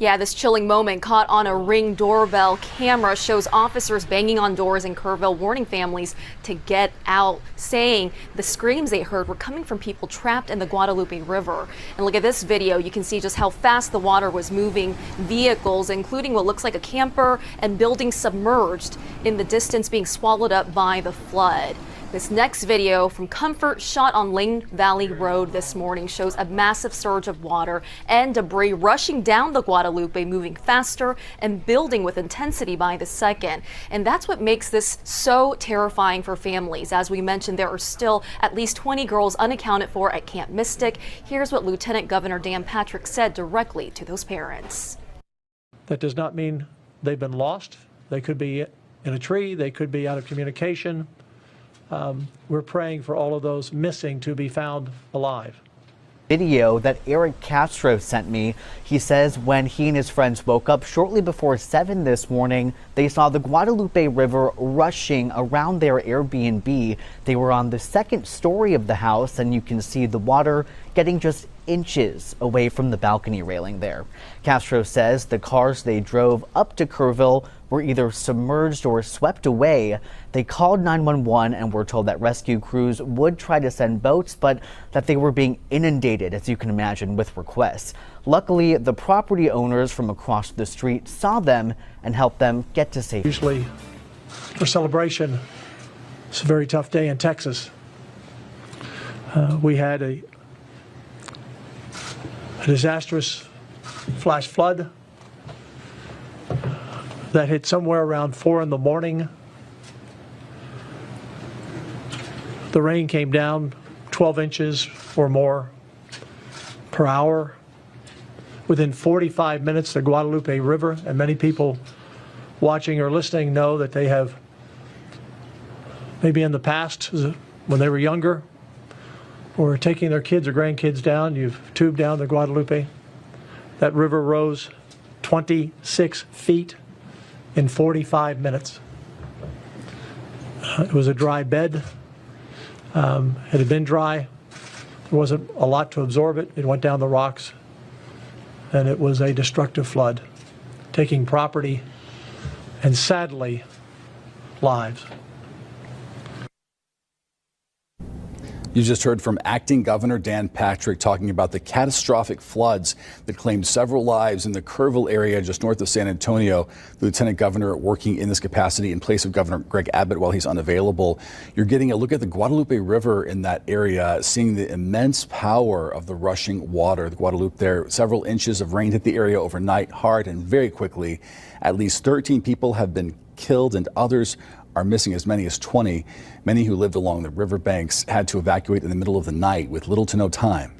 Yeah, this chilling moment caught on a Ring doorbell camera shows officers banging on doors in Kerrville, warning families to get out, saying the screams they heard were coming from people trapped in the Guadalupe River. And look at this video. You can see just how fast the water was moving. Vehicles, including what looks like a camper, and buildings submerged in the distance, being swallowed up by the flood. This next video from Comfort, shot on Lane Valley Road this morning, shows a massive surge of water and debris rushing down the Guadalupe, moving faster and building with intensity by the second. And that's what makes this so terrifying for families. As we mentioned, there are still at least 20 girls unaccounted for at Camp Mystic. Here's what Lieutenant Governor Dan Patrick said directly to those parents. That does not mean they've been lost. They could be in a tree. They could be out of communication. We're praying for all of those missing to be found alive. Video that Eric Castro sent me. He says when he and his friends woke up shortly before 7 this morning, they saw the Guadalupe River rushing around their Airbnb. They were on the second story of the house, and you can see the water getting just inches away from the balcony railing there. Castro says the cars they drove up to Kerrville were either submerged or swept away. They called 911 and were told that rescue crews would try to send boats, but that they were being inundated, as you can imagine, with requests. Luckily, the property owners from across the street saw them and helped them get to safety. Usually for celebration, it's a very tough day in Texas. We had a disastrous flash flood that hit somewhere around 4 in the morning. The rain came down 12 inches or more per hour. Within 45 minutes, the Guadalupe River, and many people watching or listening know that they have, maybe in the past, when they were younger, or taking their kids or grandkids down, you've tubed down the Guadalupe. That river rose 26 feet in 45 minutes. It was a dry bed. It had been dry. There wasn't a lot to absorb it. It went down the rocks, and it was a destructive flood, taking property and, sadly, lives. You just heard from Acting Governor Dan Patrick talking about the catastrophic floods that claimed several lives in the Kerrville area just north of San Antonio. The Lieutenant Governor working in this capacity in place of Governor Greg Abbott while he's unavailable. You're getting a look at the Guadalupe River in that area, seeing the immense power of the rushing water. The Guadalupe there, several inches of rain hit the area overnight, hard and very quickly. At least 13 people have been killed and others are missing, as many as 20. Many who lived along the riverbanks had to evacuate in the middle of the night with little to no time.